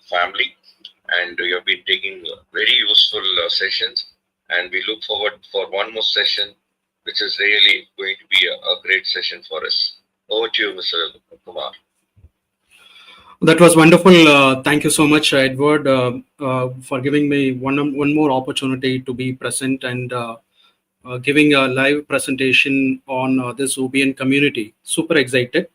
family, and you have been taking very useful sessions, and we look forward for one more session, which is really going to be a great session for us. Over to you, Mr. Kumar. That was wonderful. Thank you so much, Edward, for giving me one more opportunity to be present and giving a live presentation on this OBN community. Super excited.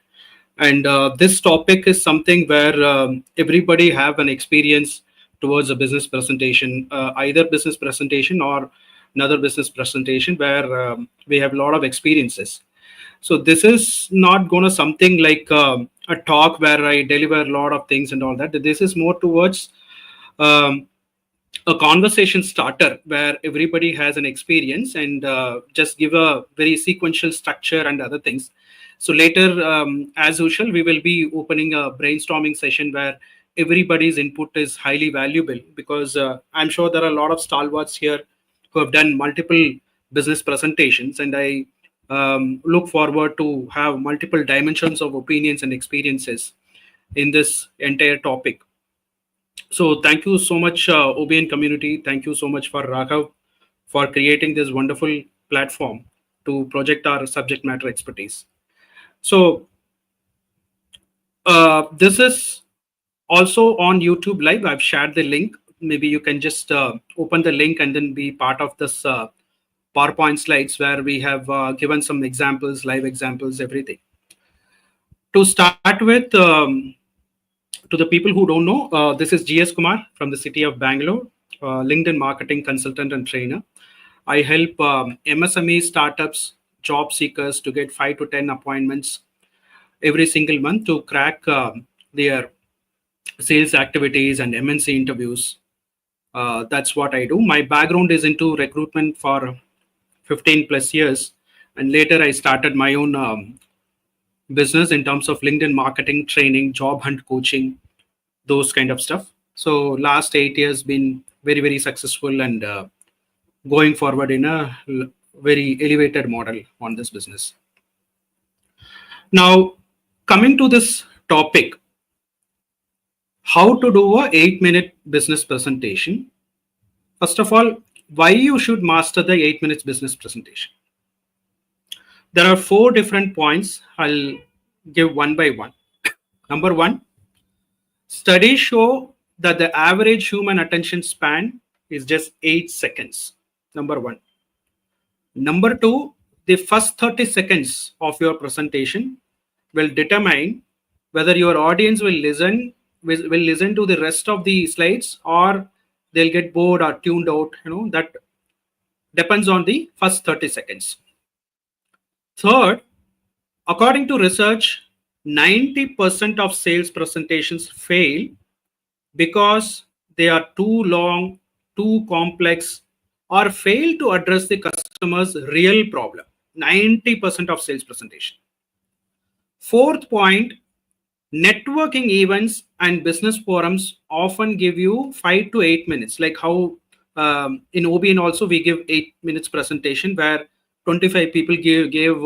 And this topic is something where everybody have an experience towards a business presentation, either business presentation or another business presentation where we have a lot of experiences. So this is not going to something like a talk where I deliver a lot of things and all that. This is more towards um, a conversation starter where everybody has an experience and just give a very sequential structure and other things. So later, as usual, we will be opening a brainstorming session where everybody's input is highly valuable, because I'm sure there are a lot of stalwarts here who have done multiple business presentations, and I look forward to have multiple dimensions of opinions and experiences in this entire topic. So thank you so much, OBN community. Thank you so much for Raghav for creating this wonderful platform to project our subject matter expertise. So this is also on YouTube Live. I've shared the link. Maybe you can just open the link and then be part of this PowerPoint slides where we have given some examples, live examples, everything. To start with, to the people who don't know, this is GS Kumar from the city of Bangalore, LinkedIn marketing consultant and trainer. I help MSME startups, job seekers to get 5 to 10 appointments every single month to crack their sales activities and MNC interviews. That's what I do. My background is into recruitment for 15 plus years, and later I started my own business in terms of LinkedIn marketing, training, job hunt coaching, those kind of stuff. So last 8 years been very, very successful and going forward in a very elevated model on this business. Now, coming to this topic, how to do a 8-minute business presentation. First of all, why you should master the 8 minutes business presentation. There are 4 different points. I'll give one by one. Number 1, studies show that the average human attention span is just 8 seconds. Number 1. Number 2, the first 30 seconds of your presentation will determine whether your audience will listen to the rest of the slides, or they'll get bored or tuned out. That depends on the first 30 seconds. Third, according to research, 90% of sales presentations fail because they are too long, too complex, or fail to address the customer's real problem. 90% of sales presentation. Fourth point, networking events and business forums often give you 5 to 8 minutes, like how in OBN also we give 8 minutes presentation where 25 people gave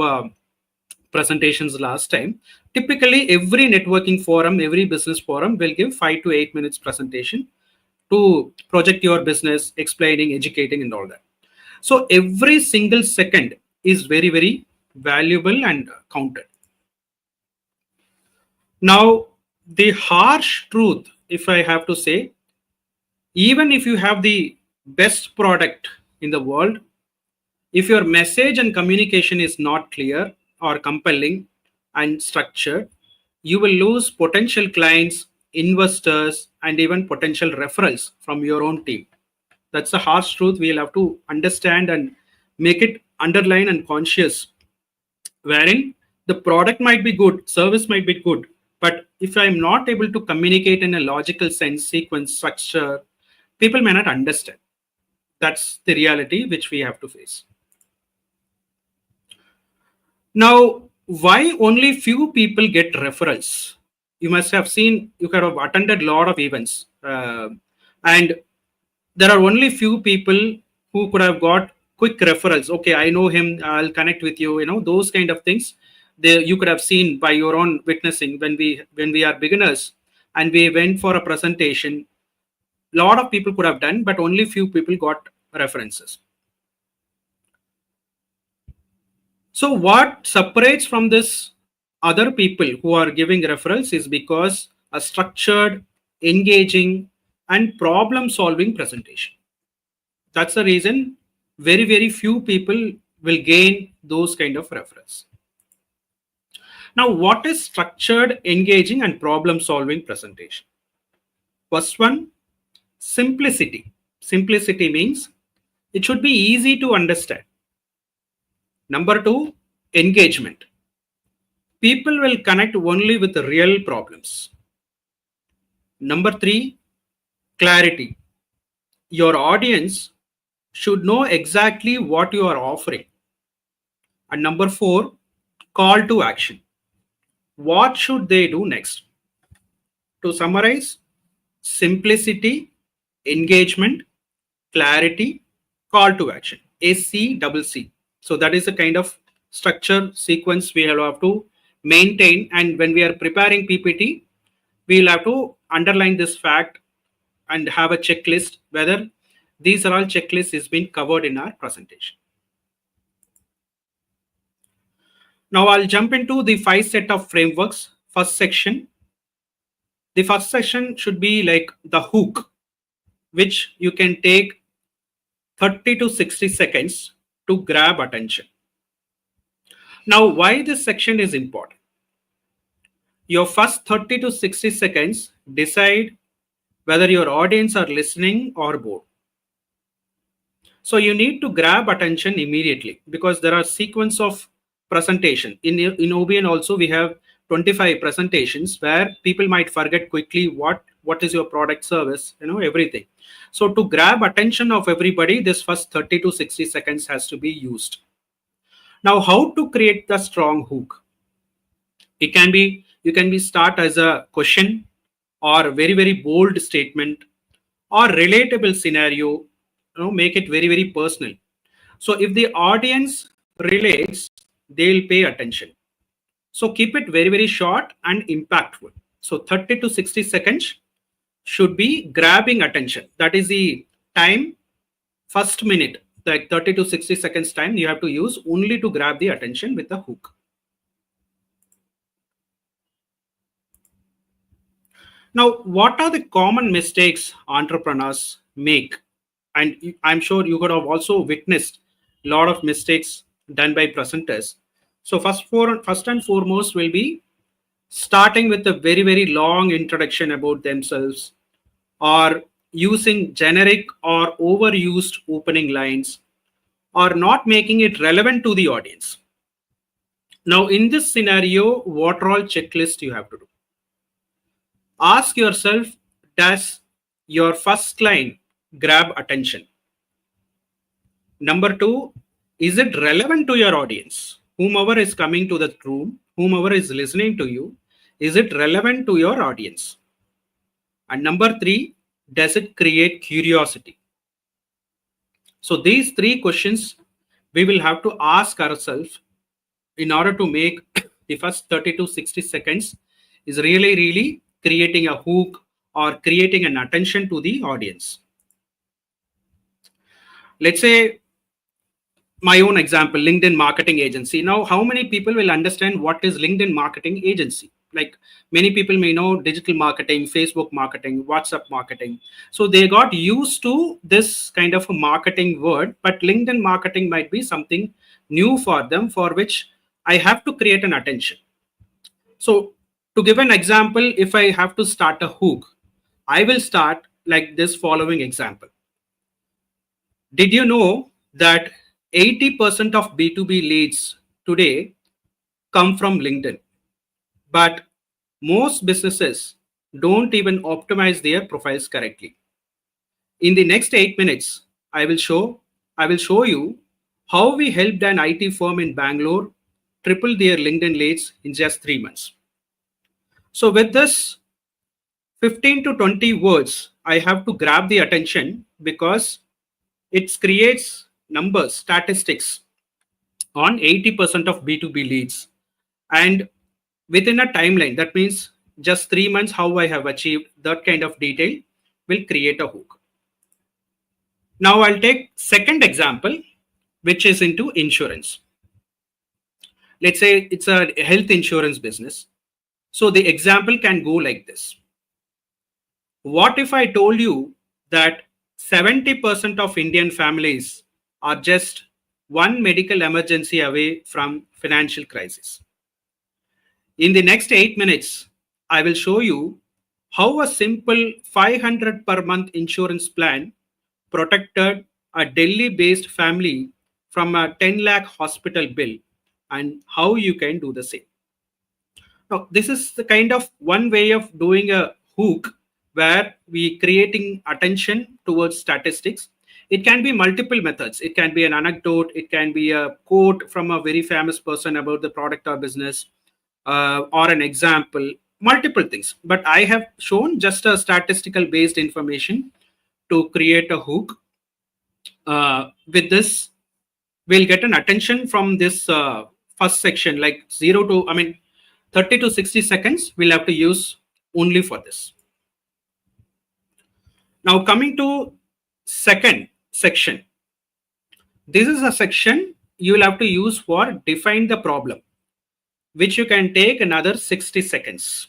presentations last time. Typically, every networking forum, every business forum will give 5 to 8 minutes presentation to project your business, explaining, educating, and all that. So every single second is very, very valuable and counted. Now, the harsh truth, if I have to say, even if you have the best product in the world, if your message and communication is not clear or compelling and structured, you will lose potential clients, investors, and even potential referrals from your own team. That's the harsh truth we'll have to understand and make it underline and conscious, wherein the product might be good, service might be good, but if I'm not able to communicate in a logical sense, sequence, structure, people may not understand. That's the reality which we have to face. Now, why only few people get referrals? You must have seen, you could have attended a lot of events, and there are only few people who could have got quick referrals. Okay, I know him, I'll connect with you, those kind of things. You could have seen by your own witnessing when we are beginners and we went for a presentation. A lot of people could have done, but only few people got references. So what separates from this other people who are giving referrals is because a structured, engaging, and problem solving presentation. That's the reason very few people will gain those kind of referrals. Now, what is structured, engaging, and problem solving presentation? First one, simplicity. Simplicity means it should be easy to understand. Number two, engagement. People will connect only with the real problems. Number three, clarity. Your audience should know exactly what you are offering. And number four, call to action. What should they do next? To summarize, simplicity, engagement, clarity, call to action. ACCC. So that is the kind of structure sequence we have to maintain. And when we are preparing PPT, we will have to underline this fact and have a checklist whether these are all checklists is being covered in our presentation. Now I'll jump into the 5 set of frameworks. First section. The first section should be like the hook, which you can take 30 to 60 seconds to grab attention. Now, why this section is important? Your first 30 to 60 seconds decide whether your audience are listening or bored. So you need to grab attention immediately because there are sequence of presentation. In OBN also we have 25 presentations where people might forget quickly what is your product, service, everything. So to grab attention of everybody, this first 30 to 60 seconds has to be used. Now, how to create the strong hook? You can be start as a question or very bold statement or relatable scenario. Make it very personal. So if the audience relates, they'll pay attention. So keep it very short and impactful. So 30 to 60 seconds should be grabbing attention. That is the time. First minute, like 30 to 60 seconds time, you have to use only to grab the attention with the hook. Now, what are the common mistakes entrepreneurs make? And I'm sure you could have also witnessed a lot of mistakes done by presenters. So first and foremost will be starting with a very long introduction about themselves, or using generic or overused opening lines, or not making it relevant to the audience. Now, in this scenario, what all checklist you have to do? Ask yourself, does your first line grab attention? Number two, is it relevant to your audience? Whomever is coming to the room, whomever is listening to you, is it relevant to your audience? And number three, does it create curiosity? So these three questions we will have to ask ourselves in order to make the first 30 to 60 seconds is really creating a hook or creating an attention to the audience. Let's say my own example, LinkedIn marketing agency. Now, how many people will understand what is LinkedIn marketing agency? Like many people may know digital marketing, Facebook marketing, WhatsApp marketing. So they got used to this kind of a marketing word, but LinkedIn marketing might be something new for them, for which I have to create an attention. So to give an example, if I have to start a hook, I will start like this following example. Did you know that 80% of B2B leads today come from LinkedIn? But most businesses don't even optimize their profiles correctly. In the next 8 minutes, I will show you how we helped an IT firm in Bangalore triple their LinkedIn leads in just 3 months. So with this 15 to 20 words, I have to grab the attention because it creates numbers, statistics on 80% of B2B leads. And within a timeline, that means just 3 months, how I have achieved that kind of detail will create a hook. Now I'll take second example, which is into insurance. Let's say it's a health insurance business. So the example can go like this. What if I told you that 70% of Indian families are just one medical emergency away from financial crisis? In the next 8 minutes, I will show you how a simple 500 per month insurance plan protected a Delhi based family from a 10 lakh hospital bill and how you can do the same. Now, this is the kind of one way of doing a hook where we creating attention towards statistics. It can be multiple methods. It can be an anecdote. It can be a quote from a very famous person about the product or business, or an example, multiple things. But I have shown just a statistical based information to create a hook. With this, we'll get an attention from this first section, like 30 to 60 seconds we'll have to use only for this. Now coming to second section, this is a section you will have to use for define the problem, which you can take another 60 seconds.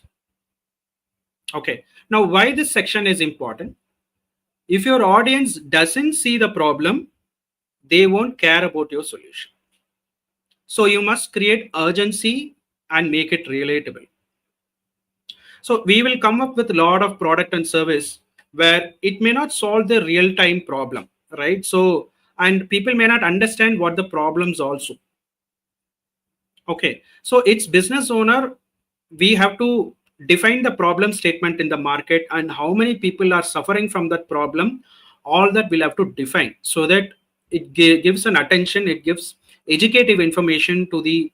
Okay, now why this section is important? If your audience doesn't see the problem, they won't care about your solution. So you must create urgency and make it relatable. So we will come up with a lot of product and service where it may not solve the real time problem, right? So, and people may not understand what the problems also. Okay, so it's business owner, we have to define the problem statement in the market and how many people are suffering from that problem. All that we'll have to define so that it gives an attention, it gives educative information to the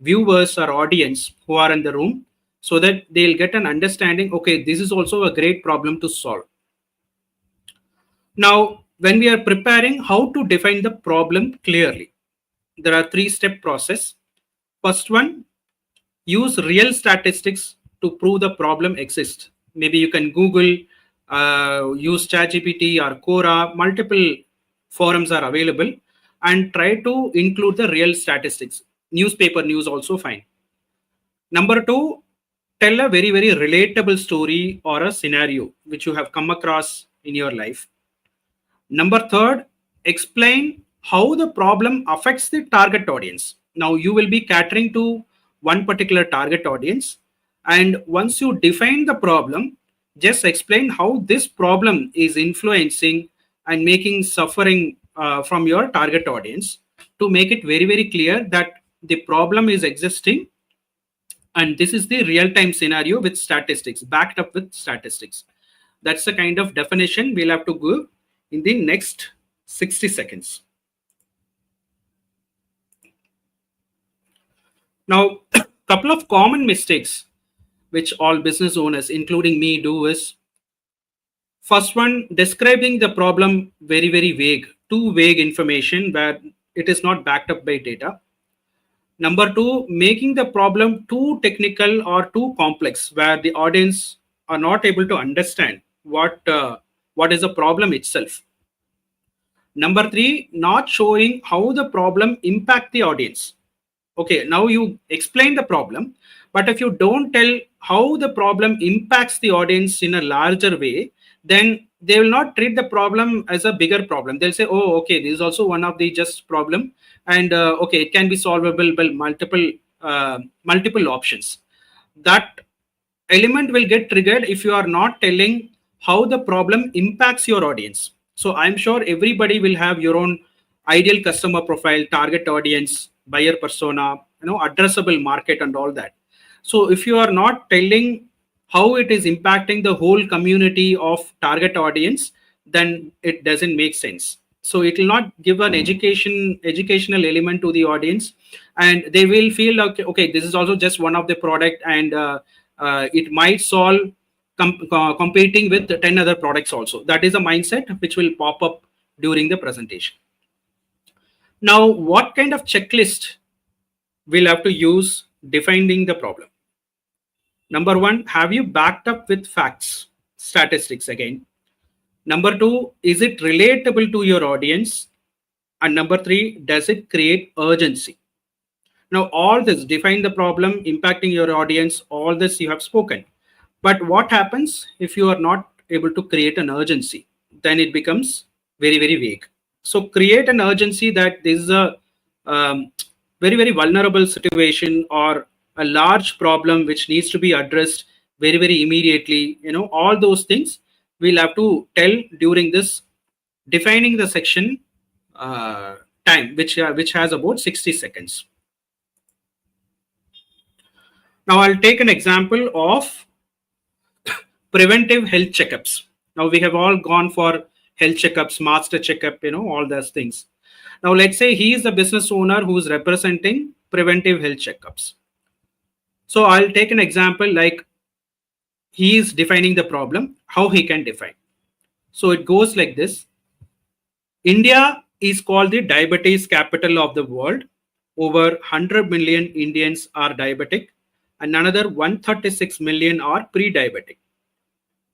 viewers or audience who are in the room so that they'll get an understanding, okay, this is also a great problem to solve. Now, when we are preparing how to define the problem clearly, there are 3-step process. First one, use real statistics to prove the problem exists. Maybe you can Google, use ChatGPT or Quora, multiple forums are available, and try to include the real statistics. Newspaper news also fine. Number two, tell a very, very relatable story or a scenario which you have come across in your life. Number third, explain how the problem affects the target audience. Now you will be catering to one particular target audience. And once you define the problem, just explain how this problem is influencing and making suffering from your target audience to make it very, very clear that the problem is existing. And this is the real-time scenario with statistics, backed up with statistics. That's the kind of definition we'll have to give in the next 60 seconds. Now, a couple of common mistakes which all business owners, including me, do is first one, describing the problem very, very vague, too vague information where it is not backed up by data. Number two, making the problem too technical or too complex where the audience are not able to understand what is the problem itself. Number three, not showing how the problem impact the audience. Okay, now you explain the problem, but if you don't tell how the problem impacts the audience in a larger way, then they will not treat the problem as a bigger problem. They'll say, oh, okay, this is also one of the just problem, and okay, it can be solvable by multiple options. That element will get triggered if you are not telling how the problem impacts your audience. So I'm sure everybody will have your own ideal customer profile, target audience, buyer persona, addressable market and all that. So if you are not telling how it is impacting the whole community of target audience, then it doesn't make sense. So it will not give an educational element to the audience, and they will feel like, okay, this is also just one of the product, and it might solve competing with 10 other products also. That is a mindset which will pop up during the presentation. Now, what kind of checklist we'll have to use defining the problem? Number one, have you backed up with facts, statistics again? Number two, is it relatable to your audience? And number three, does it create urgency? Now, all this, define the problem impacting your audience, all this you have spoken. But what happens if you are not able to create an urgency? Then it becomes very, very vague. So, create an urgency that this is a um, very, very vulnerable situation or a large problem which needs to be addressed very, very immediately. All those things we'll have to tell during this defining the section uh, time, which has about 60 seconds. Now, I'll take an example of preventive health checkups. Now, we have all gone for health checkups, master checkup, all those things. Now, let's say he is the business owner who is representing preventive health checkups. So, I'll take an example like he is defining the problem, how he can define. So, it goes like this. India is called the diabetes capital of the world. Over 100 million Indians are diabetic, and another 136 million are pre diabetic.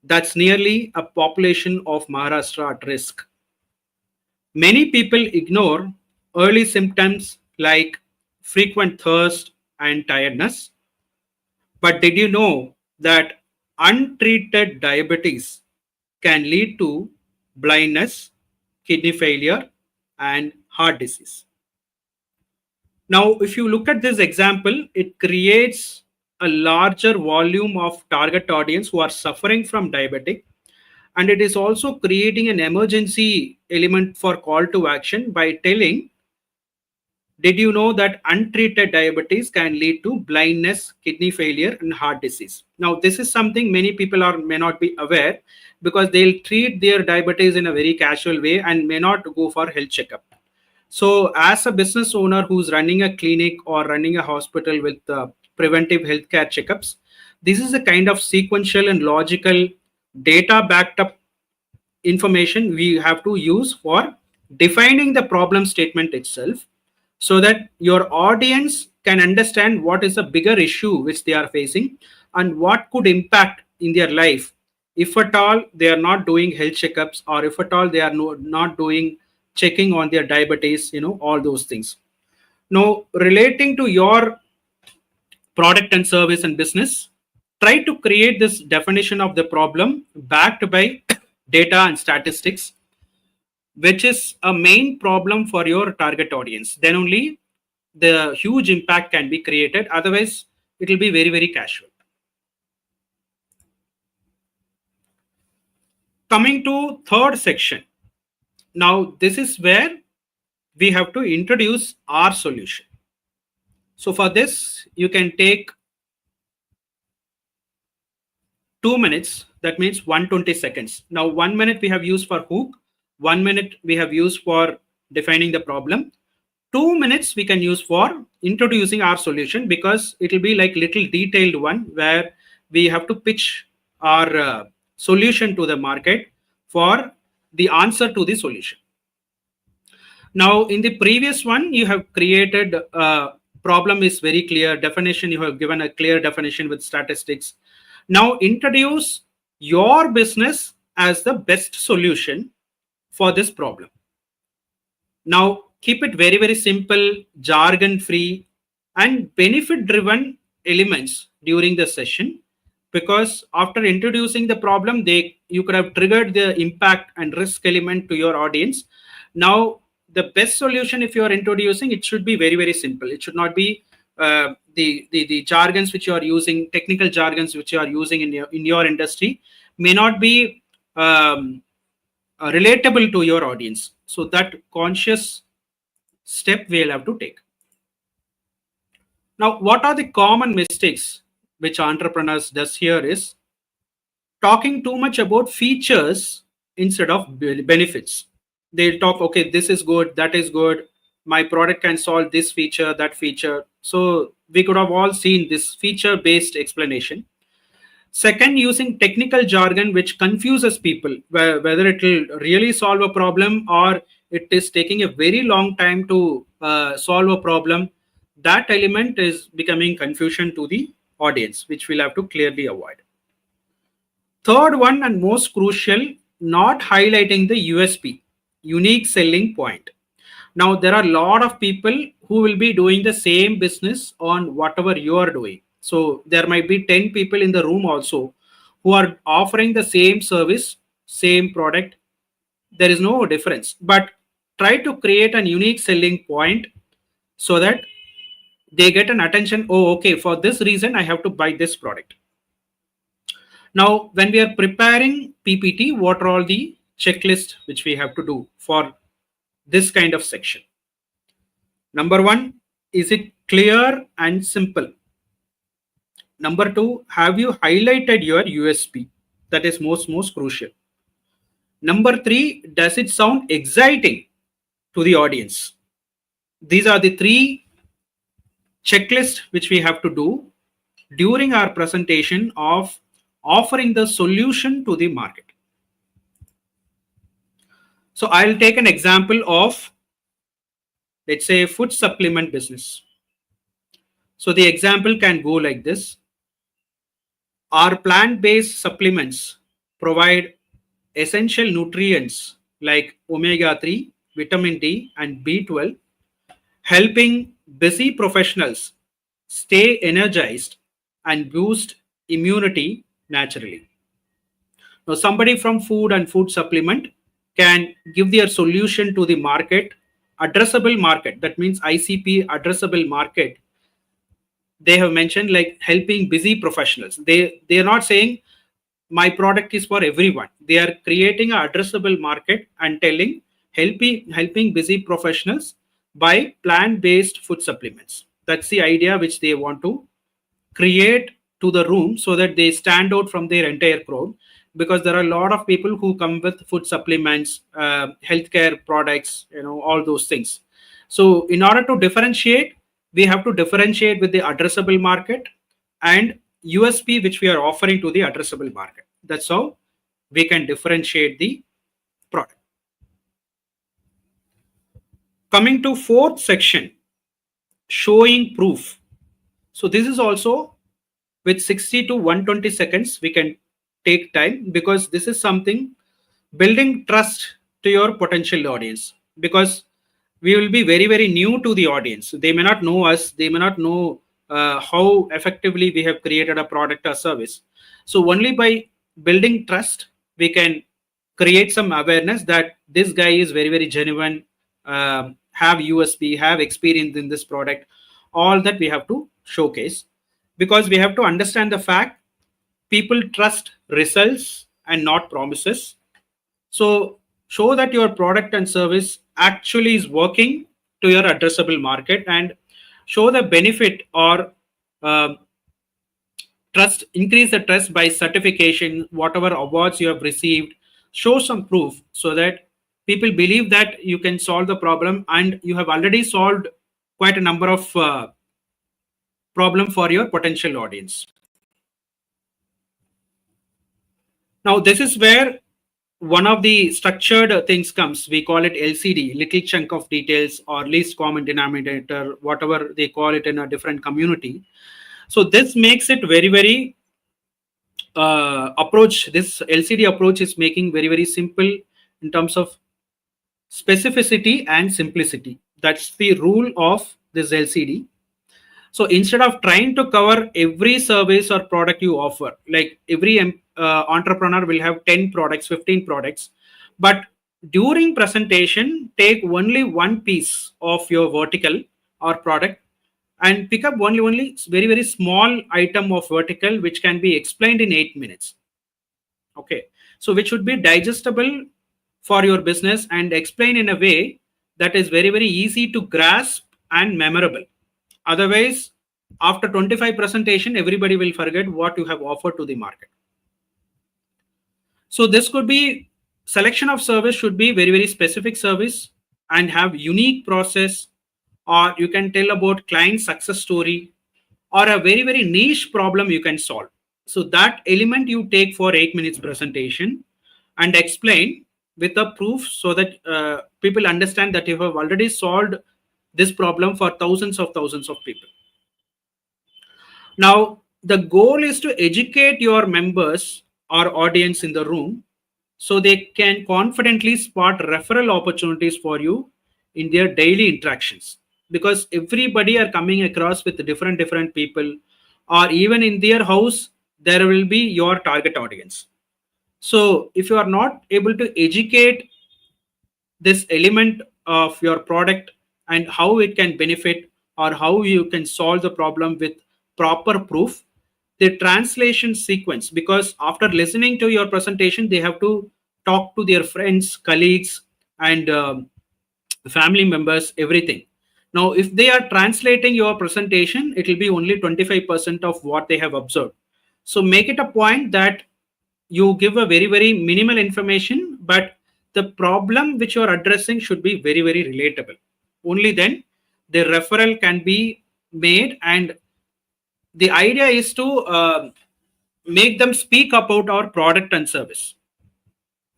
That's nearly a population of Maharashtra at risk. Many people ignore early symptoms like frequent thirst and tiredness. But did you know that untreated diabetes can lead to blindness, kidney failure, and heart disease? Now, if you look at this example, it creates a larger volume of target audience who are suffering from diabetic, and it is also creating an emergency element for call to action by telling, did you know that untreated diabetes can lead to blindness, kidney failure, and heart disease? Now, this is something many people may not be aware because they'll treat their diabetes in a very casual way and may not go for health checkup. So, as a business owner who's running a clinic or running a hospital with preventive healthcare checkups, this is a kind of sequential and logical data backed up information we have to use for defining the problem statement itself so that your audience can understand what is a bigger issue which they are facing and what could impact in their life if at all they are not doing health checkups or if at all they are not doing checking on their diabetes, all those things. Now, relating to your product and service and business, try to create this definition of the problem backed by data and statistics, which is a main problem for your target audience. Then only the huge impact can be created. Otherwise, it will be very, very casual. Coming to third section. Now, this is where we have to introduce our solution. So for this, you can take 2 minutes. That means 120 seconds. Now, 1 minute we have used for hook. 1 minute we have used for defining the problem. 2 minutes we can use for introducing our solution because it will be like little detailed one where we have to pitch our solution to the market for the answer to the solution. Now, in the previous one, you have created problem is very clear. Definition, you have given a clear definition with statistics. Now, introduce your business as the best solution for this problem. Now, keep it very, very simple, jargon free, and benefit driven elements during the session, because after introducing the problem, you could have triggered the impact and risk element to your audience. Now, the best solution, if you are introducing, it should be very, very simple. It should not be the jargons which you are using, technical jargons which you are using in your industry may not be relatable to your audience. So that conscious step we'll have to take. Now, what are the common mistakes which entrepreneurs does here is talking too much about features instead of benefits. They'll talk, okay, this is good, that is good, my product can solve this feature, that feature. So we could have all seen this feature based explanation. Second, using technical jargon which confuses people, whether it will really solve a problem or it is taking a very long time to solve a problem. That element is becoming confusion to the audience, which we'll have to clearly avoid. Third one and most crucial, not highlighting the USP, unique selling point. Now, there are a lot of people who will be doing the same business on whatever you are doing. So, there might be 10 people in the room also who are offering the same service, same product. There is no difference. But try to create a unique selling point so that they get an attention. Oh, okay, for this reason, I have to buy this product. Now, when we are preparing PPT, what are all the checklists which we have to do for this kind of section? Number one, is it clear and simple? Number two, have you highlighted your USP? That is most crucial. Number three, does it sound exciting to the audience? These are the three checklists which we have to do during our presentation of offering the solution to the market. So I'll take an example of, let's say, food supplement business. So the example can go like this. Our plant-based supplements provide essential nutrients like omega-3, vitamin D, and B12, helping busy professionals stay energized and boost immunity naturally. Now, somebody from food and food supplement can give their solution to the market, addressable market. That means ICP addressable market. They have mentioned like helping busy professionals. They are not saying my product is for everyone. They are creating an addressable market and telling helping busy professionals buy plant-based food supplements. That's the idea which they want to create to the room so that they stand out from their entire crowd, because there are a lot of people who come with food supplements, healthcare products, all those things. So in order to differentiate, we have to differentiate with the addressable market and USP which we are offering to the addressable market. That's how we can differentiate the product. Coming to fourth section, showing proof. So this is also with 60 to 120 seconds we can take time, because this is something building trust to your potential audience, because we will be very new to the audience. They may not know us, they may not know how effectively we have created a product or service. So only by building trust we can create some awareness that this guy is very genuine, have USP, have experience in this product. All that we have to showcase, because we have to understand the fact people trust results and not promises. So show that your product and service actually is working to your addressable market, and show the benefit or trust, increase the trust by certification, whatever awards you have received. Show some proof so that people believe that you can solve the problem, and you have already solved quite a number of problem for your potential audience. Now this is where one of the structured things comes. We call it LCD, little chunk of details, or least common denominator, whatever they call it in a different community. So this makes it very approach. This LCD approach is making very simple in terms of specificity and simplicity. That's the rule of this LCD. So instead of trying to cover every service or product you offer, like every entrepreneur will have 10 products, 15 products, but during presentation, take only one piece of your vertical or product and pick up only very small item of vertical which can be explained in 8 minutes. Okay, so which should be digestible for your business and explain in a way that is very easy to grasp and memorable. Otherwise, after 25 presentation, everybody will forget what you have offered to the market. So this could be selection of service should be very specific service and have unique process, or you can tell about client success story, or a very niche problem you can solve. So that element you take for 8 minutes presentation and explain with a proof, so that people understand that you have already solved this problem for thousands of people. Now, the goal is to educate your members or audience in the room so they can confidently spot referral opportunities for you in their daily interactions, because everybody are coming across with different people, or even in their house there will be your target audience. So if you are not able to educate this element of your product and how it can benefit or how you can solve the problem with proper proof, the translation sequence, because after listening to your presentation they have to talk to their friends, colleagues, and family members, everything. Now if they are translating your presentation, it will be only 25% of what they have observed. So make it a point that you give a very minimal information, but the problem which you are addressing should be very relatable. Only then the referral can be made, and the idea is to make them speak about our product and service.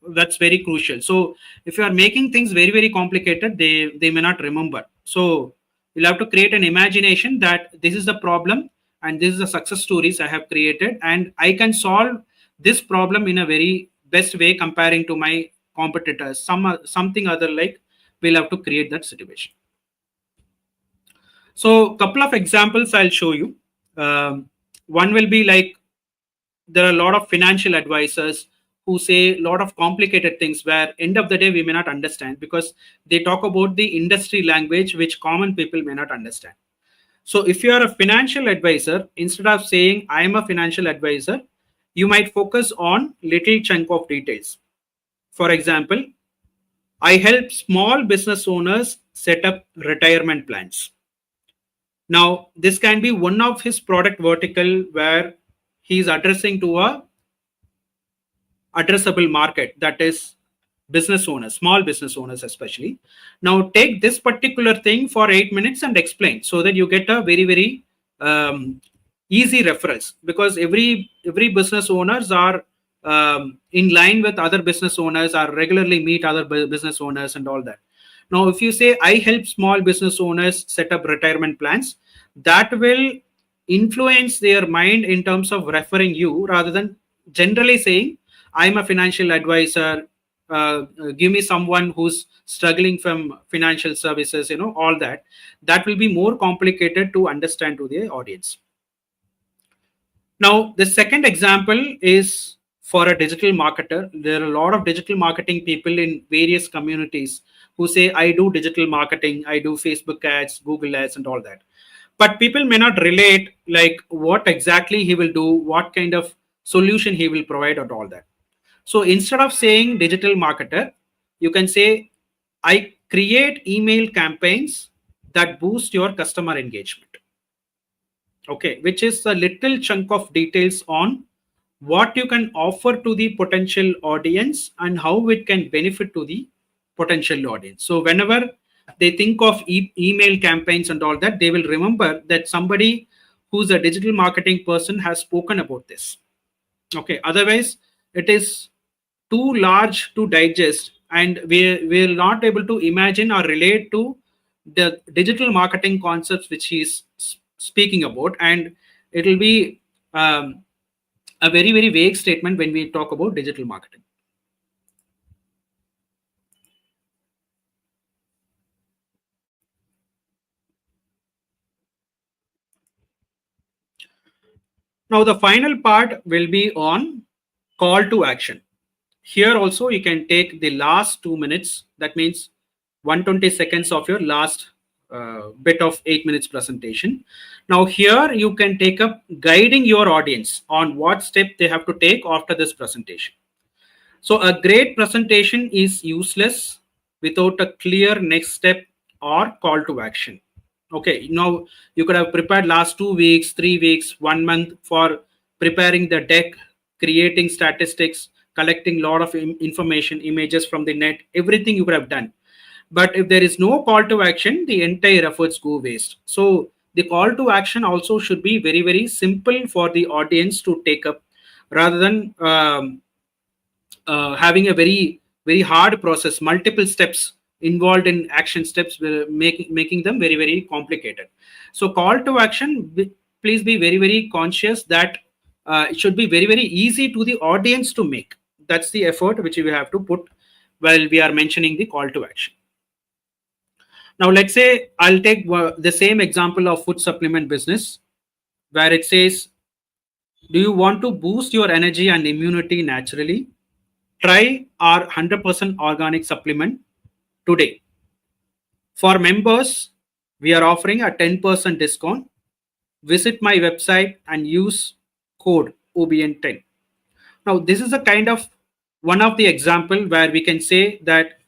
That's very crucial. So if you are making things very complicated, they may not remember. So you'll have to create an imagination that this is the problem and this is the success stories I have created, and I can solve this problem in a very best way comparing to my competitors, something other like. We'll have to create that situation. So couple of examples I'll show you. One will be like, there are a lot of financial advisors who say a lot of complicated things where end of the day we may not understand, because they talk about the industry language which common people may not understand. So if you are a financial advisor, instead of saying I am a financial advisor, you might focus on little chunk of details. For example, I help small business owners set up retirement plans. Now this can be one of his product vertical where he is addressing to a addressable market, that is business owners, small business owners especially. Now take this particular thing for 8 minutes and explain, so that you get a very easy referrals, because every business owners are in line with other business owners, are regularly meet other business owners and all that. Now if you say I help small business owners set up retirement plans, that will influence their mind in terms of referring you, rather than generally saying I'm a financial advisor, give me someone who's struggling from financial services, all that. That will be more complicated to understand to the audience. Now the second example is for a digital marketer. There are a lot of digital marketing people in various communities who say I do digital marketing, I do Facebook ads, Google ads, and all that, but people may not relate like what exactly he will do, what kind of solution he will provide, or all that. So instead of saying digital marketer, you can say I create email campaigns that boost your customer engagement. Okay, which is a little chunk of details on what you can offer to the potential audience and how it can benefit to the potential audience. So whenever they think of email campaigns and all that, they will remember that somebody who's a digital marketing person has spoken about this. Okay, otherwise it is too large to digest, and we will not able to imagine or relate to the digital marketing concepts which he is speaking about, and it will be a very vague statement when we talk about digital marketing. Now the final part will be on call to action. Here also you can take the last 2 minutes, that means 120 seconds of your last bit of 8 minutes presentation. Now here you can take up guiding your audience on what step they have to take after this presentation. So a great presentation is useless without a clear next step or call to action. Okay, now you could have prepared last 2 weeks, 3 weeks, 1 month for preparing the deck, creating statistics, collecting a lot of information, images from the net, everything you could have done. But if there is no call to action, the entire efforts go waste. So the call to action also should be very simple for the audience to take up, rather than having a very hard process, multiple steps involved in action steps, making them very complicated. So call to action, please be very, very conscious that it should be very, very easy to the audience to make. That's the effort which we have to put while we are mentioning the call to action. Now, let's say I'll take the same example of food supplement business, where it says, do you want to boost your energy and immunity naturally? Try our 100% organic supplement today. For members, we are offering a 10% discount. Visit my website and use code OBN10. Now, this is a kind of one of the example where we can say that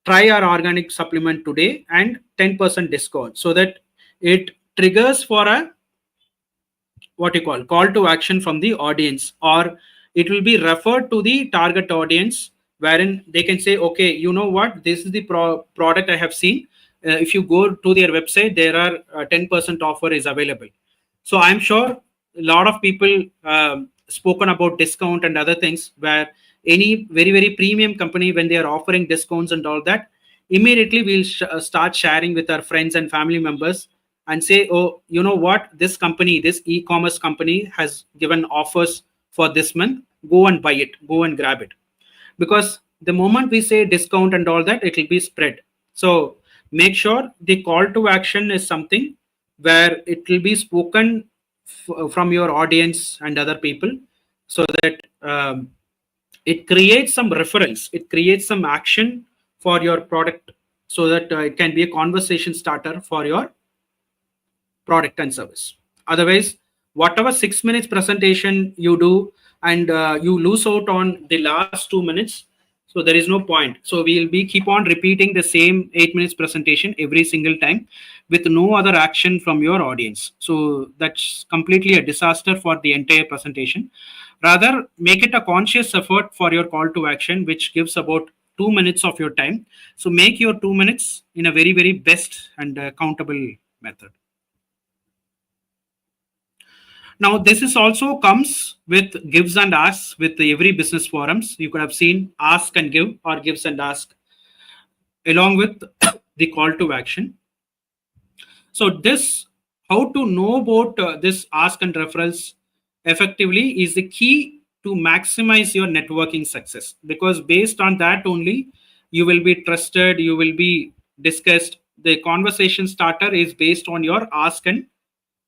try our organic supplement today and 10% discount, so that it triggers for a what you call to action from the audience, or it will be referred to the target audience, wherein they can say, okay, you know what, this is the product I have seen. If you go to their website, there are 10% offer is available. So I'm sure a lot of people spoken about discount and other things, where any very, very premium company, when they are offering discounts and all that, immediately we'll start sharing with our friends and family members and say, oh, you know what, this company, this e-commerce company has given offers for this month, go and buy it, go and grab it. Because the moment we say discount and all that, it will be spread. So make sure the call to action is something where it will be spoken from your audience and other people, so that it creates some reference, it creates some action for your product, so that it can be a conversation starter for your product and service. Otherwise, whatever 6 minutes presentation you do, and you lose out on the last 2 minutes, so there is no point. So we'll be keep on repeating the same 8 minutes presentation every single time with no other action from your audience. So that's completely a disaster for the entire presentation. Rather, make it a conscious effort for your call to action, which gives about 2 minutes of your time. So make your 2 minutes in a very, very best and countable method. Now, this is also comes with gives and asks with every business forums. You could have seen ask and give, or gives and ask, along with the call to action. So this, how to know about this ask and referrals effectively is the key to maximize your networking success, because based on that only you will be trusted, you will be discussed. The conversation starter is based on your ask and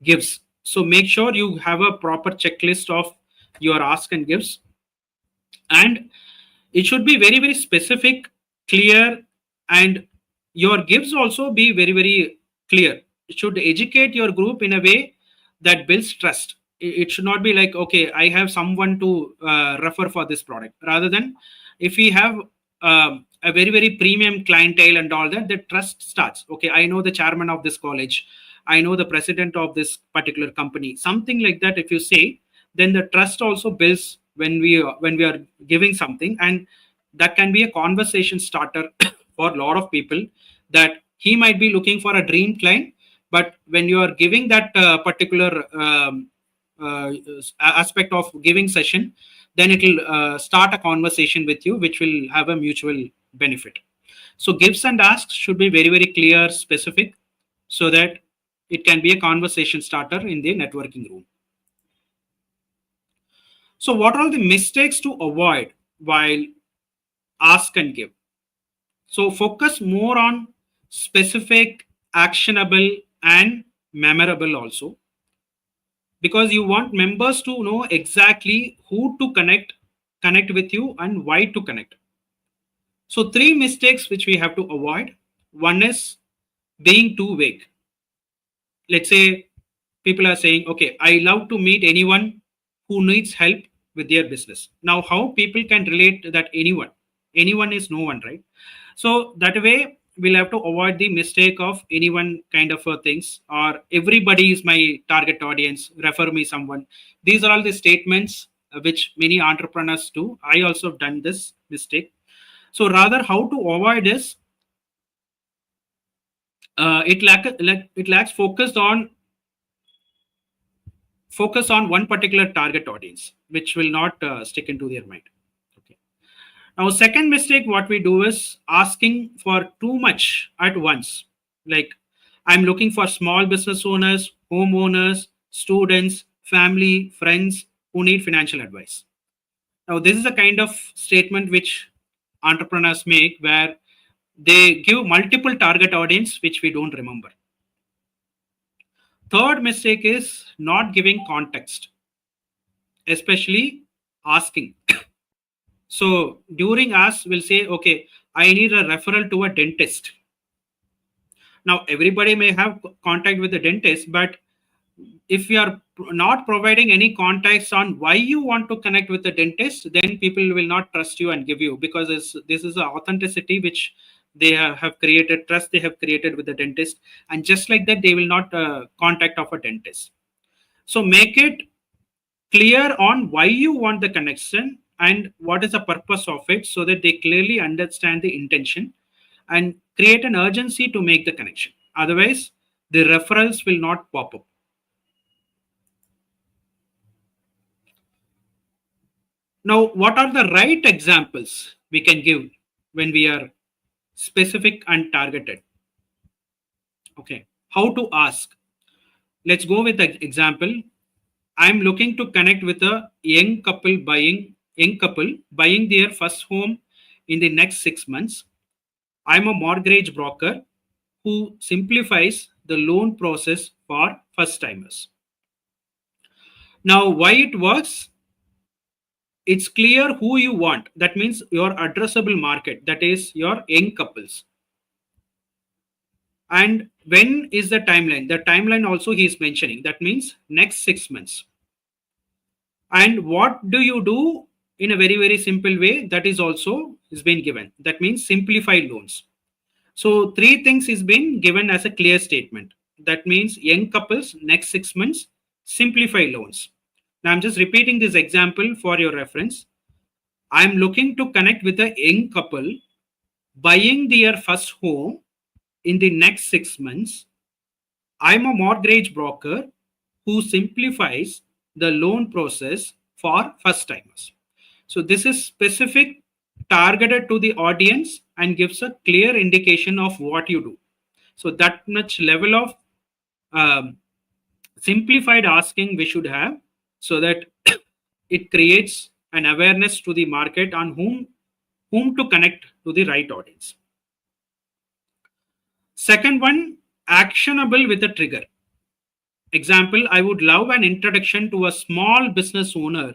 gives. So make sure you have a proper checklist of your ask and gives, and it should be very, very specific, clear, and your gives also be very, very clear. It should educate your group in a way that builds trust. It should not be like, okay, I have someone to refer for this product. Rather than, if we have a very, very premium clientele and all that, the trust starts. Okay, I know the chairman of this college, I know the president of this particular company, something like that. If you say, then the trust also builds when we are giving something, and that can be a conversation starter for a lot of people, that he might be looking for a dream client, but when you are giving that particular aspect of giving session, then it will start a conversation with you, which will have a mutual benefit. So gives and asks should be very, very clear, specific, so that it can be a conversation starter in the networking room. So what are the mistakes to avoid while ask and give? So focus more on specific, actionable, and memorable also, because you want members to know exactly who to connect with you and why to connect. So three mistakes which we have to avoid. One is being too vague. Let's say people are saying, okay, I love to meet anyone who needs help with their business. Now, how people can relate to that anyone is no one, right? So that way we'll have to avoid the mistake of anyone kind of things, or everybody is my target audience, refer me someone. These are all the statements which many entrepreneurs do. I also have done this mistake. So rather, how to avoid this, it lacks focus on one particular target audience, which will not stick into their mind. Okay. Now, second mistake, what we do is asking for too much at once. Like, I'm looking for small business owners, homeowners, students, family, friends who need financial advice. Now, this is a kind of statement which entrepreneurs make where they give multiple target audience which we don't remember. Third mistake is not giving context, especially asking. So during us, we'll say, okay, I need a referral to a dentist. Now, everybody may have contact with the dentist, but if you are not providing any context on why you want to connect with the dentist, then people will not trust you and give you, because this is a authenticity which they have created, trust they have created with the dentist, and just like that, they will not contact of a dentist. So make it clear on why you want the connection and what is the purpose of it, so that they clearly understand the intention and create an urgency to make the connection. Otherwise, the referrals will not pop up. Now, what are the right examples we can give when we are specific and targeted? Okay, how to ask? Let's go with the example. I'm looking to connect with a young couple buying their first home in the next 6 months. I'm a mortgage broker who simplifies the loan process for first timers. Now, why it works? It's clear who you want. That means your addressable market, that is your young couples. And when is the timeline? The timeline also he is mentioning. That means next 6 months. And what do you do in a very, very simple way? That is also is been given. That means simplify loans. So three things is been given as a clear statement. That means young couples, next 6 months, simplify loans. Now I'm just repeating this example for your reference. I'm looking to connect with a young couple buying their first home in the next 6 months. I'm a mortgage broker who simplifies the loan process for first timers. So this is specific, targeted to the audience, and gives a clear indication of what you do. So that much level of um, simplified asking we should have, so that it creates an awareness to the market on whom to connect to the right audience. Second one, actionable with a trigger. Example, I would love an introduction to a small business owner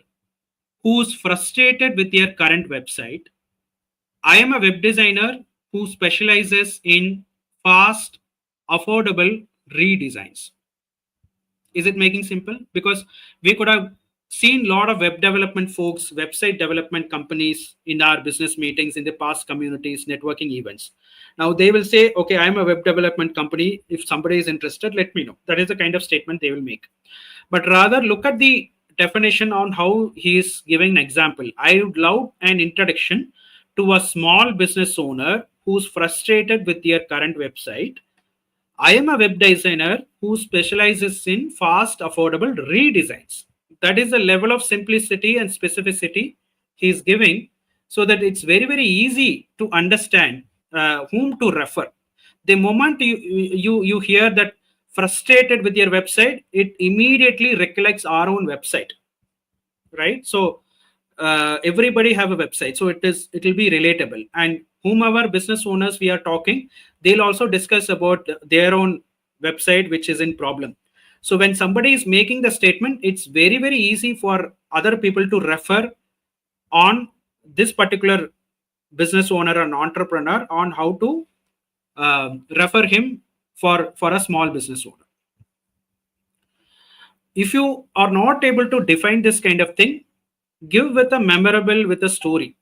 who's frustrated with their current website. I am a web designer who specializes in fast, affordable redesigns. Is it making simple? Because we could have seen a lot of web development folks, website development companies in our business meetings in the past communities, networking events. Now they will say, okay, I'm a web development company. If somebody is interested, let me know. That is the kind of statement they will make. But rather look at the definition on how he is giving an example. I would love an introduction to a small business owner who's frustrated with their current website. I am a web designer who specializes in fast, affordable redesigns. That is the level of simplicity and specificity he is giving, so that it's very, very easy to understand whom to refer. The moment you hear that frustrated with your website, it immediately recollects our own website, right? So everybody have a website, so it will be relatable, and whomever business owners we are talking, they'll also discuss about their own website which is in problem. So when somebody is making the statement, it's very, very easy for other people to refer on this particular business owner and entrepreneur on how to refer him for a small business owner. If you are not able to define this kind of thing, give with a memorable, with a story.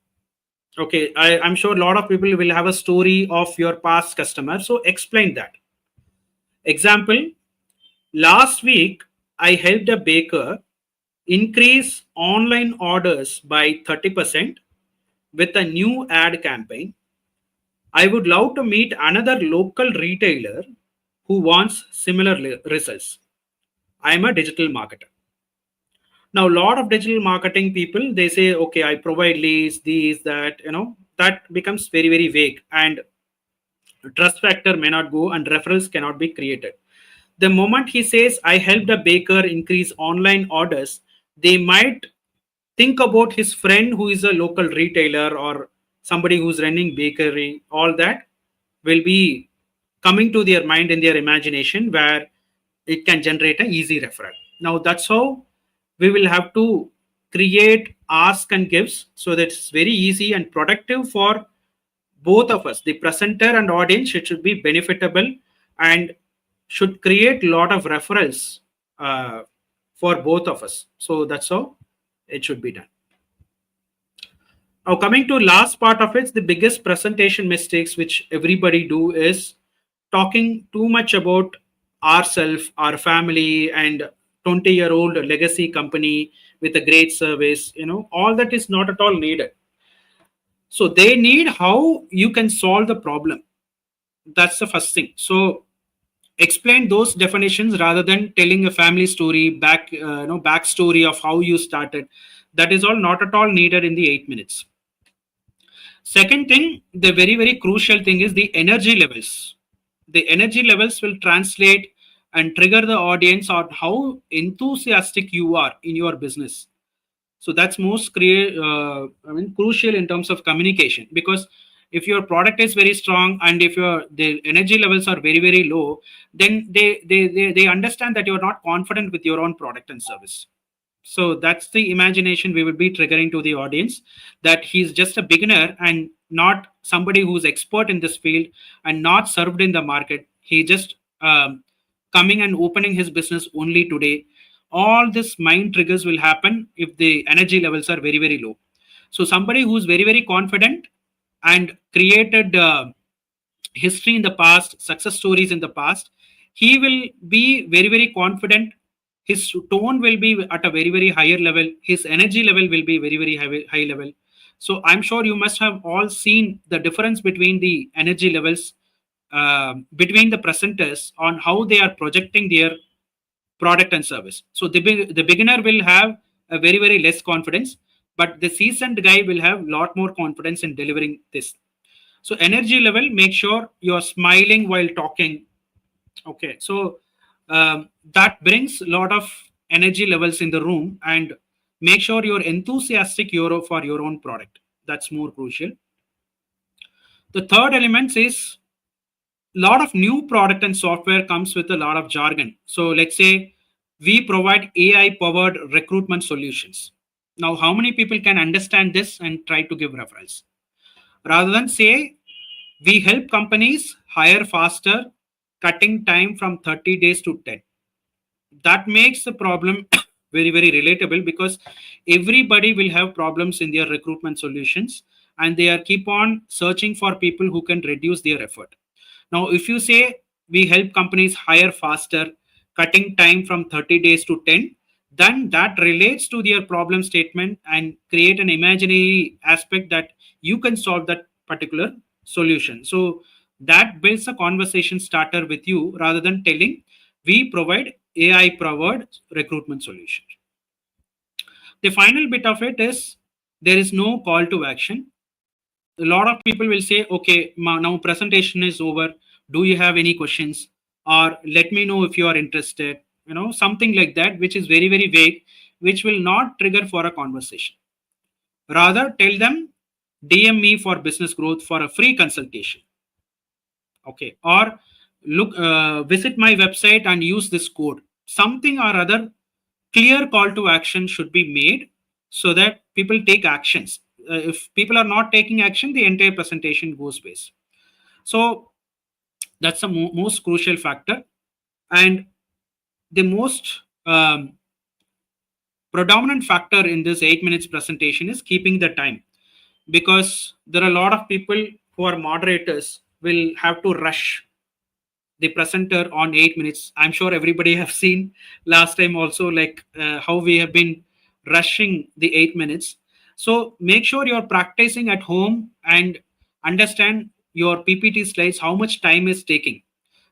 Okay, I'm sure a lot of people will have a story of your past customer, so explain that. Example, last week I helped a baker increase online orders by 30% with a new ad campaign. I would love to meet another local retailer who wants similar results. I'm a digital marketer. Now, a lot of digital marketing people, they say, okay, I provide leads, these, that, that becomes very, very vague, and trust factor may not go and referrals cannot be created. The moment he says, I helped a baker increase online orders, they might think about his friend who is a local retailer or somebody who's running bakery. All that will be coming to their mind in their imagination, where it can generate an easy referral. Now that's how we will have to create ask and gives, so that it's very easy and productive for both of us, the presenter and audience. It should be benefitable and should create a lot of referrals uh, for both of us. So that's how it should be done. Now, coming to last part of it, the biggest presentation mistakes which everybody do is talking too much about ourselves, our family, and 20-year-old legacy company with a great service. All that is not at all needed. So they need how you can solve the problem. That's the first thing. So explain those definitions rather than telling a family story, backstory of how you started. That is all not at all needed in the 8 minutes. Second thing, the very, very crucial thing is the energy levels. The energy levels will translate and trigger the audience on how enthusiastic you are in your business. So that's most crucial in terms of communication, because if your product is very strong and if your the energy levels are very, very low, then they understand that you're not confident with your own product and service. So that's the imagination we will be triggering to the audience, that he's just a beginner and not somebody who's expert in this field and not served in the market. He just coming and opening his business only today. All this mind triggers will happen if the energy levels are very, very low. So somebody who's very, very confident and created history in the past, success stories in the past, he will be very, very confident. His tone will be at a very, very higher level. His energy level will be very, very high level. So I'm sure you must have all seen the difference between the energy levels between the presenters on how they are projecting their product and service. So the beginner will have a very, very less confidence, but the seasoned guy will have a lot more confidence in delivering this. So energy level, make sure you're smiling while talking. Okay, so that brings a lot of energy levels in the room, and make sure you're enthusiastic for your own product. That's more crucial. The third element is a lot of new product and software comes with a lot of jargon. So let's say we provide AI powered recruitment solutions. Now, how many people can understand this and try to give referrals? Rather than say we help companies hire faster, cutting time from 30 days to 10. That makes the problem very, very relatable, because everybody will have problems in their recruitment solutions, and they are keep on searching for people who can reduce their effort. Now, if you say we help companies hire faster, cutting time from 30 days to 10, then that relates to their problem statement and create an imaginary aspect that you can solve that particular solution. So that builds a conversation starter with you, rather than telling we provide AI powered recruitment solution. The final bit of it is there is no call to action. A lot of people will say, okay, now presentation is over, do you have any questions, or let me know if you are interested, something like that, which is very, very vague, which will not trigger for a conversation. Rather, tell them DM me for business growth for a free consultation. Okay, or look, visit my website and use this code, something or other. Clear call to action should be made so that people take actions. If people are not taking action, the entire presentation goes waste. So that's the most crucial factor. And the most predominant factor in this 8 minutes presentation is keeping the time, because there are a lot of people who are moderators will have to rush the presenter on 8 minutes. I'm sure everybody have seen last time also, like how we have been rushing the 8 minutes. So make sure you're practicing at home and understand your PPT slides, how much time is taking.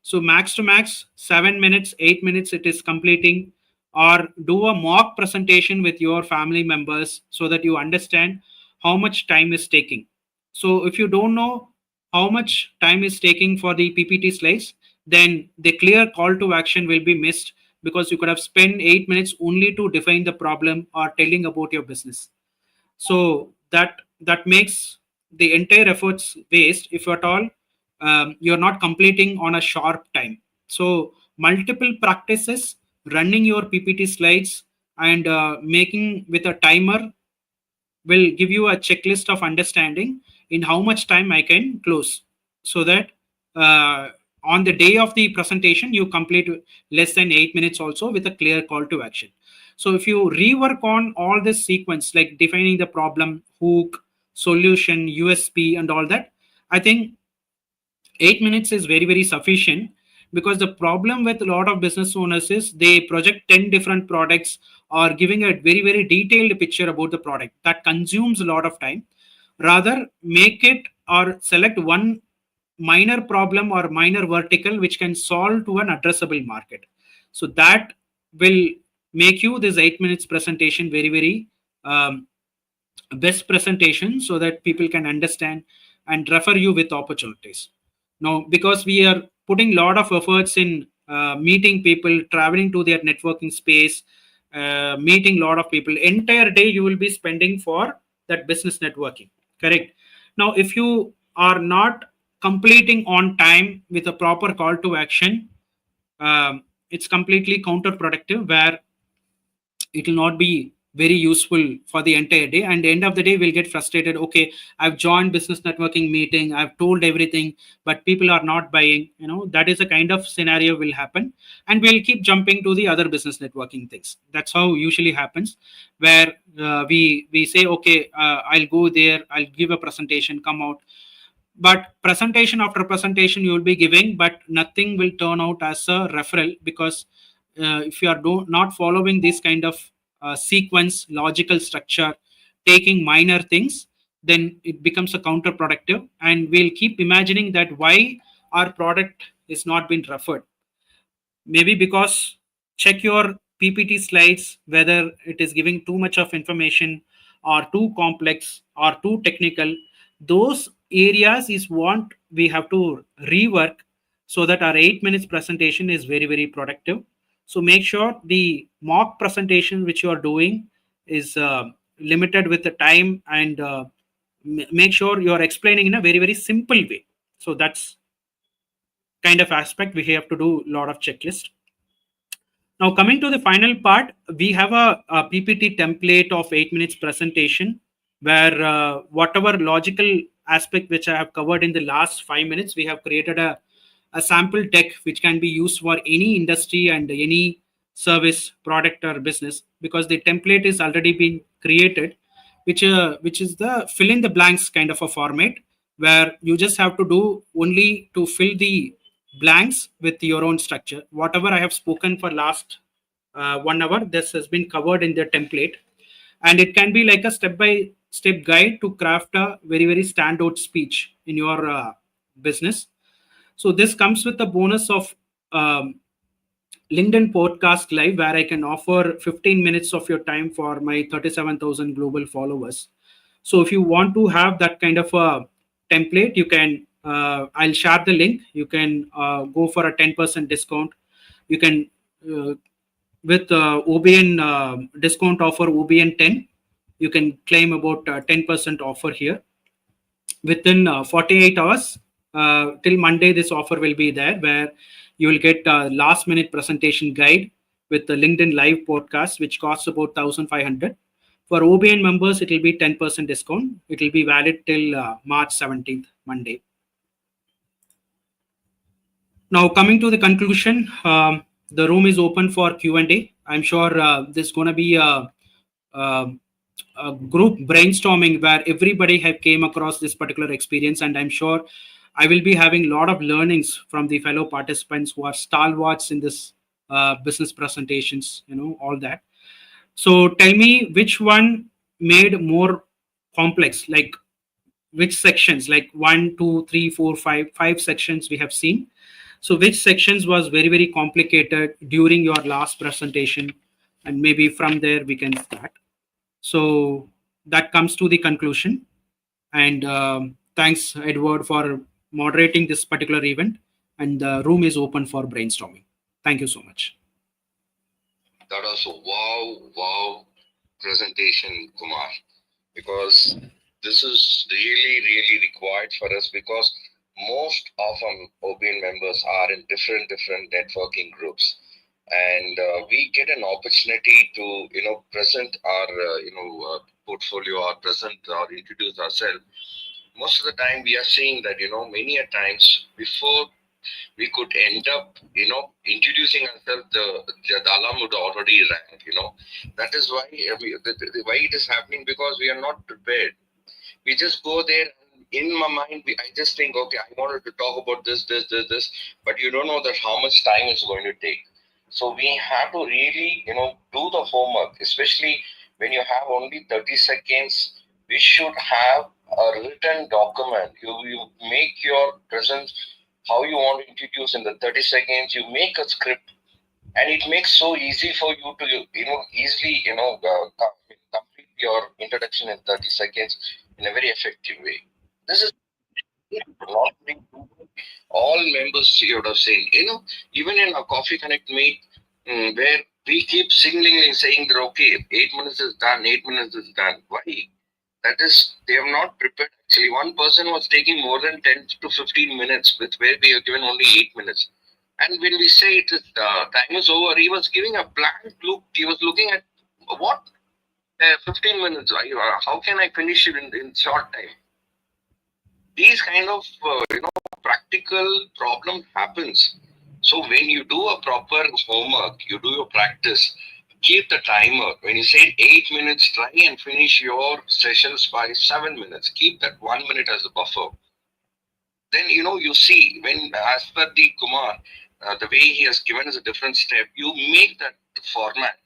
So max to max 7 minutes, 8 minutes it is completing, or do a mock presentation with your family members so that you understand how much time is taking. So if you don't know how much time is taking for the PPT slides, then the clear call to action will be missed, because you could have spent 8 minutes only to define the problem or telling about your business. So that makes the entire efforts waste if at all you're not completing on a sharp time. So multiple practices, running your PPT slides, and making with a timer will give you a checklist of understanding in how much time I can close, so that uh, on the day of the presentation you complete less than 8 minutes also with a clear call to action. So if you rework on all this sequence, like defining the problem, hook, solution, USP, and all that, I think 8 minutes is very very sufficient. Because the problem with a lot of business owners is they project 10 different products, or giving a very very detailed picture about the product that consumes a lot of time. Rather, make it or select one minor problem or minor vertical which can solve to an addressable market. So that will make you this 8 minutes presentation very very um, best presentation, so that people can understand and refer you with opportunities. Now, because we are putting a lot of efforts in meeting people, traveling to their networking space, meeting a lot of people, entire day you will be spending for that business networking. Correct. Now, if you are not completing on time with a proper call to action, it's completely counterproductive, where it will not be very useful for the entire day, and the end of the day we'll get frustrated. Okay, I've joined business networking meeting, I've told everything, but people are not buying. That is a kind of scenario will happen, and we'll keep jumping to the other business networking things. That's how usually happens, where we say, okay, I'll go there, I'll give a presentation, come out, but presentation after presentation you will be giving, but nothing will turn out as a referral. Because if you are not following this kind of sequence, logical structure, taking minor things, then it becomes a counterproductive, and we'll keep imagining that why our product is not being referred. Maybe because, check your PPT slides whether it is giving too much of information, or too complex, or too technical. Those areas is what we have to rework, so that our 8 minutes presentation is very very productive. So make sure the mock presentation which you are doing is limited with the time, and make sure you are explaining in a very very simple way. So that's kind of aspect we have to do a lot of checklist. Now, coming to the final part, we have a PPT template of 8 minutes presentation, where whatever logical aspect which I have covered in the last 5 minutes, we have created a sample deck which can be used for any industry and any service, product, or business, because the template is already been created, which is the fill in the blanks kind of a format, where you just have to do only to fill the blanks with your own structure. Whatever I have spoken for last 1 hour, this has been covered in the template, and it can be like a step by step guide to craft a very very standout speech in your business. So this comes with the bonus of um, LinkedIn podcast live, where I can offer 15 minutes of your time for my 37,000 global followers. So if you want to have that kind of a template, you can, I'll share the link. You can go for a 10% discount. You can, with OBN discount offer OBN 10, you can claim about 10% offer here within 48 hours. Till Monday this offer will be there, where you will get a last minute presentation guide with the LinkedIn live podcast, which costs about 1500. For OBN members it will be 10% discount. It will be valid till March 17th, Monday. Now, coming to the conclusion, the room is open for Q&A. I'm sure this is going to be a group brainstorming where everybody have came across this particular experience, and I'm sure I will be having a lot of learnings from the fellow participants who are stalwarts in this business presentations, all that. So tell me which one made more complex, like which sections, like 1, 2, 3, 4, 5 sections we have seen. So which sections was very very complicated during your last presentation, and maybe from there we can start. So that comes to the conclusion. And thanks, Edward, for moderating this particular event. and the room is open for brainstorming. Thank you so much. That was a wow presentation, Kumar, because this is really required for us, because most of our OBN members are in different networking groups, and we get an opportunity to present our portfolio, or present or introduce ourselves. Most of the time we are seeing that many a times before we could end up introducing ourselves, the alarm would already rang. That is why why it is happening, because we are not prepared. We just go there, and in my mind I just think, okay, I wanted to talk about this, but you don't know that how much time it's going to take. So we have to really do the homework, especially when you have only 30 seconds. We should have a written document. You make your presence, how you want to introduce in the 30 seconds. You make a script, and it makes so easy for you to easily complete your introduction in 30 seconds in a very effective way. This is not all members you would have seen, even in a coffee connect meet, where we keep signaling saying that okay, 8 minutes is done, 8 minutes is done. Why? That is, they have not prepared. Actually, one person was taking more than 10 to 15 minutes, with where we are given only 8 minutes. And when we say it is time is over, he was giving a blank look. He was looking at what 15 minutes. How can I finish it in short time? These kind of practical problem happens. So when you do a proper homework, you do your practice, keep the timer. When you say 8 minutes, try and finish your sessions by 7 minutes. Keep that 1 minute as a buffer. Then you see, when as per the Kumar, the way he has given us a different step, you make that format.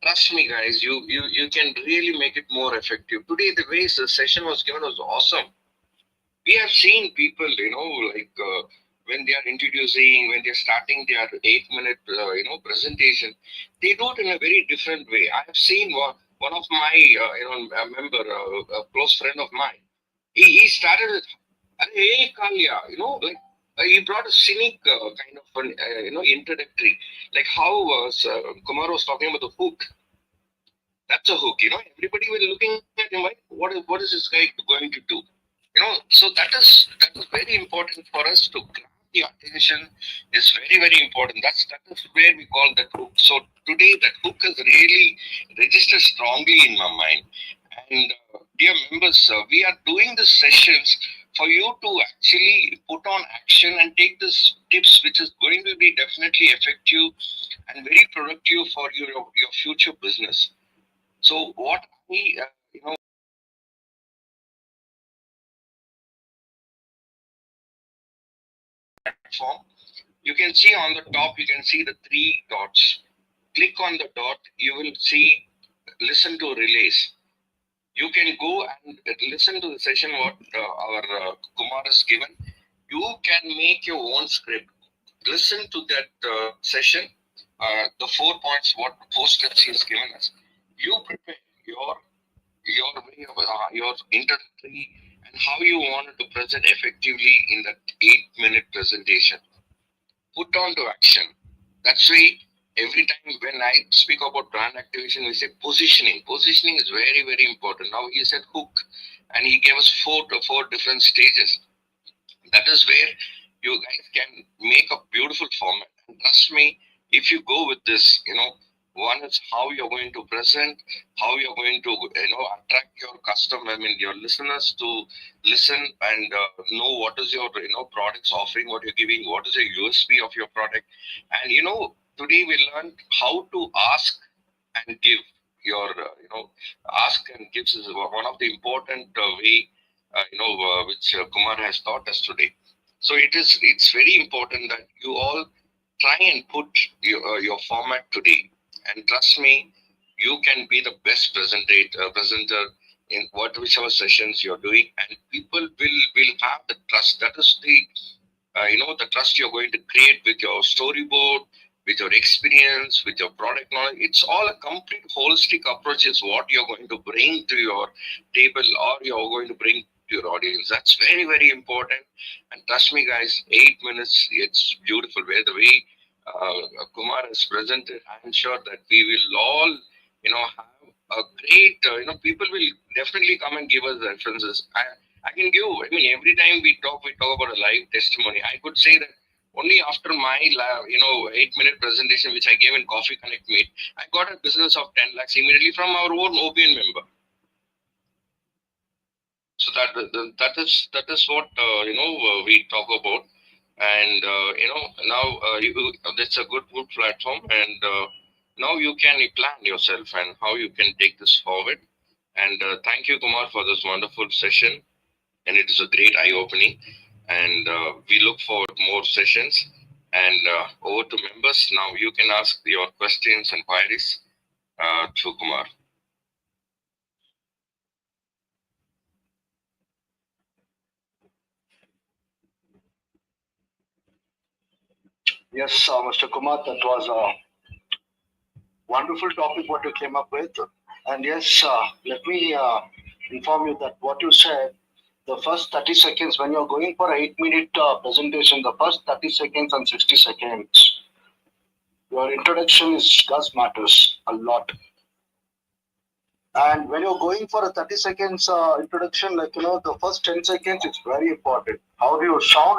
Trust me, guys, you can really make it more effective. Today, the way the session was given was awesome. We have seen people, like when they are introducing, when they're starting their 8 minute, presentation, they do it in a very different way. I have seen one of my, a member, a close friend of mine. He started with, hey, Kalia, like he brought a cynic kind of an, introductory, like how Kumar was talking about the hook. That's a hook, Everybody was looking at him like, what is this guy going to do? So that is very important for us to grab the attention. Is very important. That is where we call that hook. So today that hook has really registered strongly in my mind. And dear members, we are doing the sessions for you to actually put on action and take this tips, which is going to be definitely effective and very productive for your future business. So what we platform, you can see on the top, you can see the three dots. Click on the dot, you will see listen to relays. You can go and listen to the session what our Kumar has given. You can make your own script. Listen to that session, the 4 points, what 4 steps he has given us. You prepare your way of your introductory and how you wanted to present effectively in that 8 minute presentation. Put on to action. That's why every time when I speak about brand activation, we say positioning. Positioning is very important. Now he said hook, and he gave us four different stages. That is where you guys can make a beautiful format. And trust me, if you go with this, one is how you're going to present, how you're going to attract your customer, I mean your listeners to listen and know what is your products offering, what you're giving, what is the USP of your product. And today we learned how to ask and give your ask and gives is one of the important way which Kumar has taught us today. So it's very important that you all try and put your format today, and trust me, you can be the best presenter in whichever sessions you're doing, and people will have the trust. That is the trust you're going to create with your storyboard, with your experience, with your product knowledge. It's all a complete holistic approach is what you're going to bring to your table, or you're going to bring to your audience. That's very, very important. And trust me, guys, 8 minutes, it's beautiful. Where the way Kumar has presented, I'm sure that we will all, have a great, people will definitely come and give us references. I can give, every time we talk about a live testimony. I could say that only after my, 8-minute presentation, which I gave in Coffee Connect Meet, I got a business of 10 lakhs immediately from our own OPN member. So that is what we talk about, and now that's a good platform, and now you can plan yourself and how you can take this forward. And thank you, Kumar, for this wonderful session, and it is a great eye opening, and we look forward to more sessions. And over to members now, you can ask your questions and queries to Kumar. Yes, Mr. Kumar, that was a wonderful topic what you came up with. And yes, let me inform you that what you said, the first 30 seconds, when you're going for an 8-minute presentation, the first 30 seconds and 60 seconds, your introduction does matters a lot. And when you're going for a 30 seconds introduction, the first 10 seconds, it's very important. How do you sound?